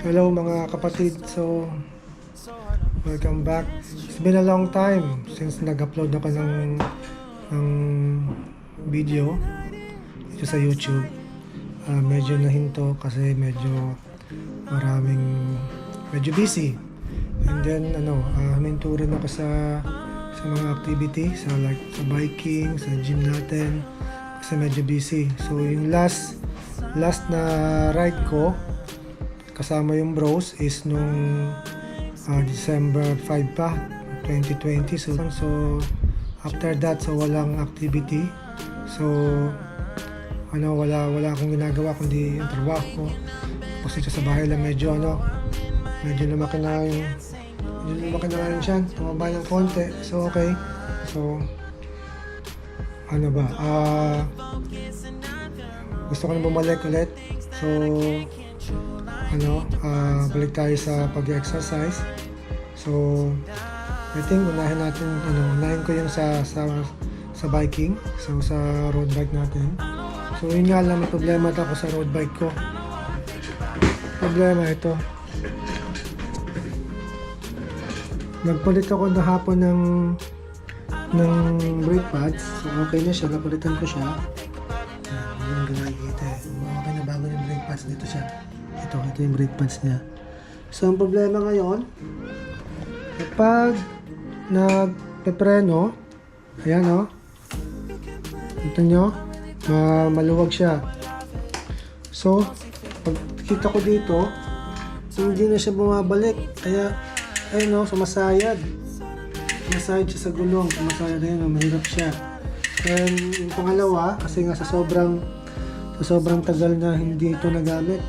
Hello mga kapatid, so welcome back. It's been a long time since nag-upload ako ng video dito sa YouTube. Medyo nahinto kasi medyo busy. And then huminto rin ako sa mga activity, sa biking, sa gym natin kasi medyo busy. So yung last na ride ko kasama yung bros is nung December 5 pa, 2020. So after that, so walang activity. So wala akong ginagawa kundi yung trabaho ko. Tapos dito sa bahay lang medyo lumaki na yung siyan, tumaba ng konti. So okay. So gusto ko na bumalik ulit. So balik tayo sa pag-exercise. So I think unahin ko yung sa biking, so sa road bike natin. So yun nga lang, may problema ako sa road bike ko. Problema ito, nagpalit ako na hapon ng brake pads. So okay na siya, napalitan ko siya. Yung ginagita okay na, bago yung brake pads. Dito siya, ito yung brake pads niya. So ang problema ngayon, kapag nagpepreno, ayan ito nyo, maluwag siya. So pag kita ko dito, hindi na siya bumabalik, kaya sumasayad siya sa gulong, mahirap siya. And yung pangalawa, kasi nga sa sobrang tagal na hindi ito nagamit.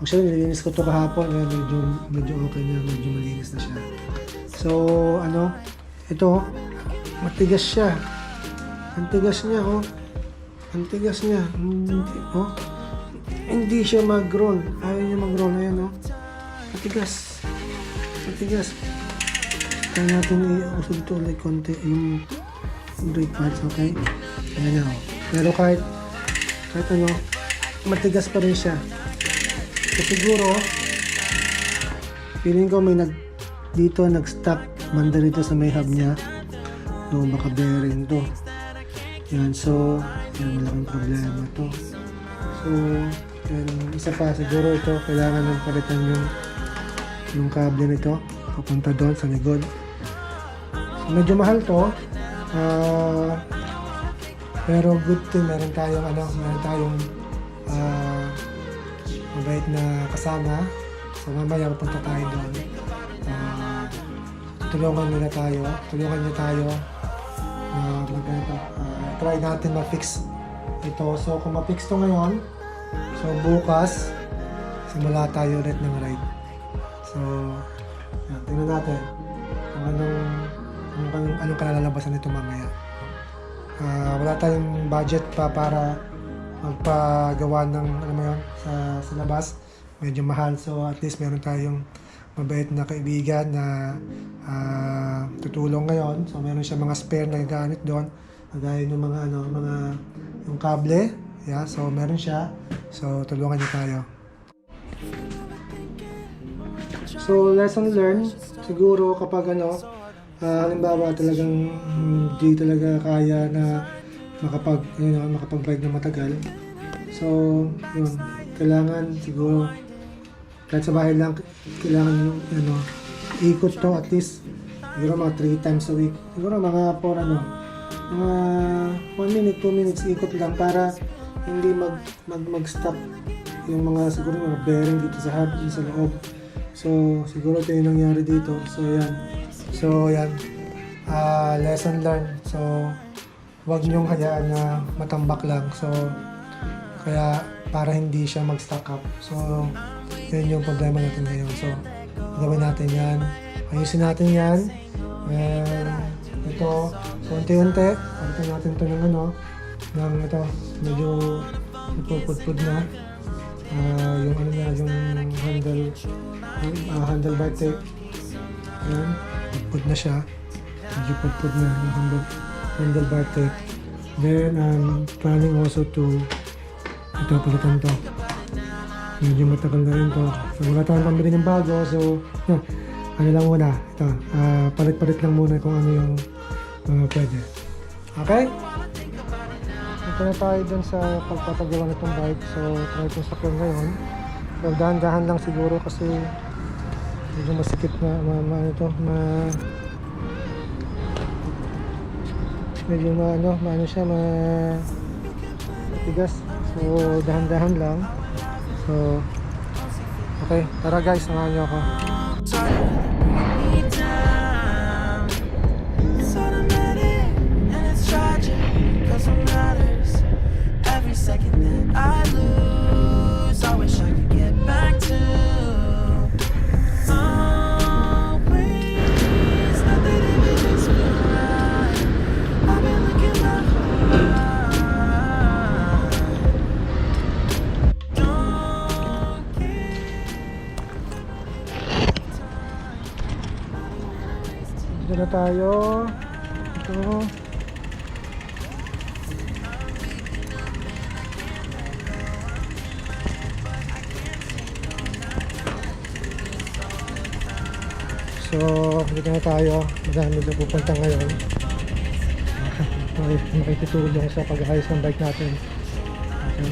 Actually, nilinis ko ito kahapon, medyo okay na, medyo malinis na siya. So ito, matigas siya. Ang tigas niya, hindi siya mag-roll. Ayaw niya mag-roll, ayan matigas. Kaya natin i-usog ito ulit konti yung brake pads, okay? Ayan na. Pero kahit matigas pa rin siya. So siguro, feeling ko may nag-stuck banda rito sa may hub niya. So baka bearing to. Yan, so yan, malaking problema to. So yan, isa pa siguro ito, kailangan ng palitan yung kable nito papunta doon sa likod. So, medyo mahal to, pero good thing meron tayong mabait na kasama. So mamaya pupunta tayo doon. Tulungan niya tayo try natin ma-fix ito. So kung ma-fix to ngayon, so bukas simula tayo ulit ng ride. So tingnan natin kung anong kalalabasan nito mamaya. Wala tayong budget pa para magpagawa ng sa labas, medyo mahal. So at least meron tayong mabait na kaibigan na tutulong ngayon. So meron siya mga spare na gamit doon, kagaya ng mga yung kable, so meron siya. So tulungan niyo tayo. So lesson learned, siguro kapag halimbawa talagang hindi talaga kaya na makapag-ride na matagal. So yun, kailangan siguro kahit sa bahay lang, kailangan ikot to at least siguro mga 3 times a week. Siguro mga mga 1 minute, 2 minutes ikot lang para hindi mag-stop yung mga bearing dito sa hub, dito sa loob. So siguro ito yung nangyari dito. So yan, lesson learned. So wag niyong hayaan na matambak lang. So kaya para hindi siya mag-stack up. So yun yung problema natin ngayon. So gawin natin yan, ayusin natin yan. And ito, unti-unti palitan natin ito ng ito, medyo napupudpud na. Yung handlebar tape. Ayan, pudpud na siya. Medyo pudpud na yung handlebar tape. Then I'm planning also to palitan to. medyo matagal na rin to. So, wala tayong pambili ng bago. So, ano lang muna. Ito, palit-palit lang muna kung ano yung pwede. Okay? Ito na tayo dun sa pagpapagawa na itong bike. So, try itong sakyan ngayon. So, dahan-dahan lang siguro kasi medyo masikip na, medyo maano siya, matigas. So, dahan-dahan lang. So, okay. Tara guys, samahan niyo ako. Second that I lose, I wish I could get back to always. Not that it would just feel right. I've been looking my whole life. Don't care. Dito na tayo. Ito. So, dito na tayo. Madami na pupunta ngayon. Makikitulong sa pag-ayos ng bike natin. Okay.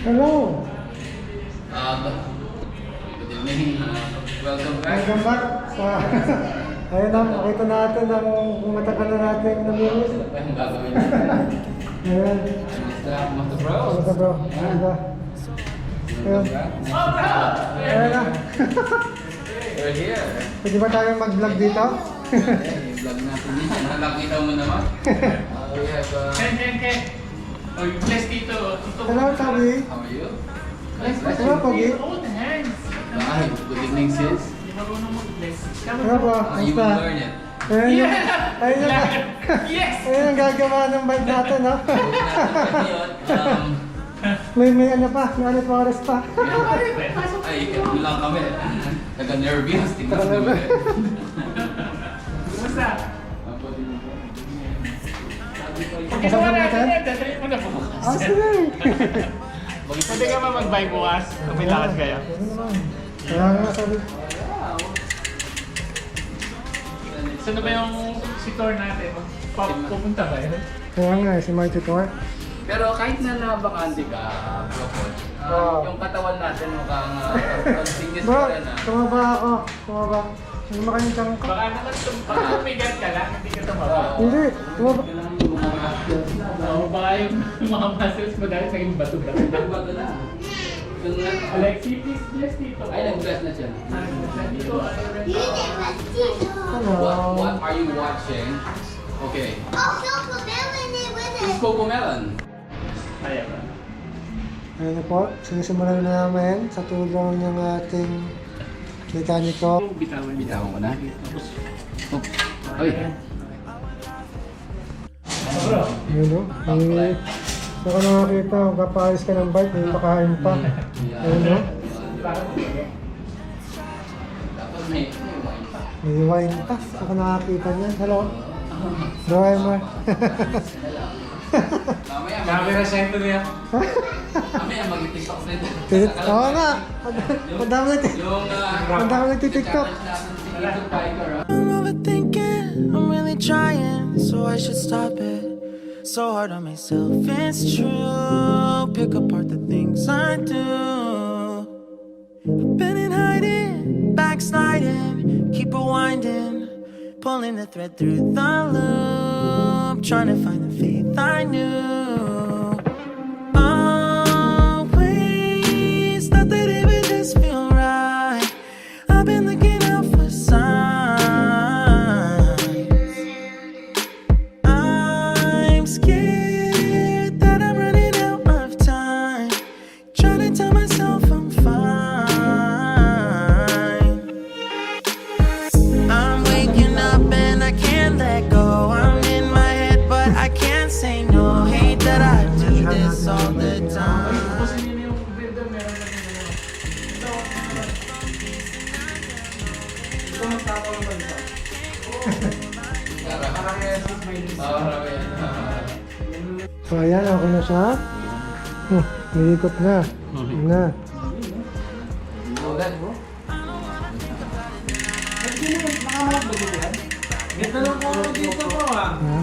Hello! Good evening. Welcome back. Welcome back sa... Ayun na, makita natin ang kung matagal na natin namimiss. Ano ba yung gagawin niyo? Ayan. Kamusta bro? Kamusta bro? Ayun ba? Ayun. Ayun na. We're here. Pwede ba tayo mag-vlog dito? Vlog natin yan. Nakakita mo naman. We have... Oh, you bless Tito. Hello, Tabi. How are you? Hello, Pogi. Hold hands. Hi. Good evening sis. Hindi marunong mag-bless. Hello bro, You kamusta? will learn it. Ayun yung... Yeah! Ayun yung... Yes! Ayun ang gagawa ng bike natin, no? Ngayon, May ano pa, may ano pa oras pa. ay, lang kami. Nagka-nervous. Tingnan mo. Kumusta? Kasama Kasama natin? natin yan. Dadalhin mo na bukas. Ah, sige. Pwede ka ba mag-bike bukas? Kung may lakad kayo. Ano naman? Kaya nga sabi. Saan na ba yung si Tor natin? Pupunta ba yun? Kaya nga, si Marty Tor. Pero kahit na nabakante ka, bro coach, yung katawan natin mukhang continuous Bro, pa rin tumaba ako. Tumaba. Hindi mo kayong tanong ko? Baka naman tumigat ka lang, hindi ka tumaba. Hindi, tumaba. Oo, baka yung mga muscles mo dahil naging bato-bato. Nagbago na. Alexi, please bless Tito. Ay, nag-bless na siya. Dito, Ano? What are you watching? Okay. It's Cocomelon. Ayan ba? Ayun na po, sinisimulan na namin sa tulong ng ating mekaniko. Bitawan niya. Bitawan ko na. Oy. Bro, Yun no? Eh, saka nakakita, magpapaayos ka ng bike, may pakain pa. Ayun no? Tapos may wine pa. May wine pa. Saka nakakita niya. Hello? Driver. Mamaya camera center niya. Mamaya mag-tiktok din. Oo nga. Madami Yung nagtitiktok. I'm overthinking, I'm really trying, so I should stop it. So hard on myself, it's true. Pick apart the things I do. I've been in hiding, backsliding, keep rewinding, pulling the thread through the loop, trying to find the faith I knew. So ayan, okay na siya. Nilikot na. Yun na. Ha?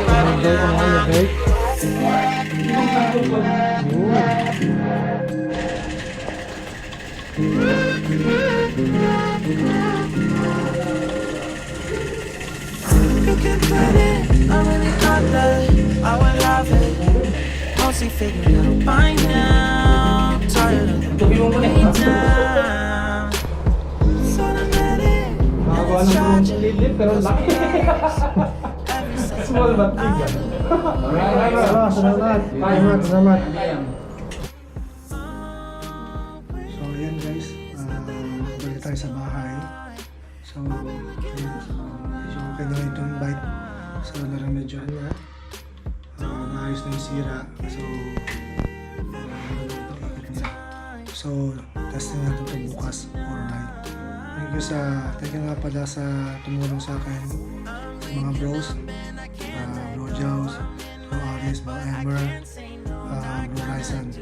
Ano sa brake? You can put it, I really thought that I would love it. Mostly figured out by now. Tired of the waiting time. So I let it, and it's tragic. Small but big yan. Salamat. So ayan guys, balik tayo sa bahay. So, ayan, so medyo okay na itong bike. So naramedyohan na. Maayos na yung sira. So, so testing natin ito bukas or night. Thank you nga pala sa tumulong sa akin, sa mga bros, Bro Jaws, Bro Aris, Bro Ember, Bro Ryzen.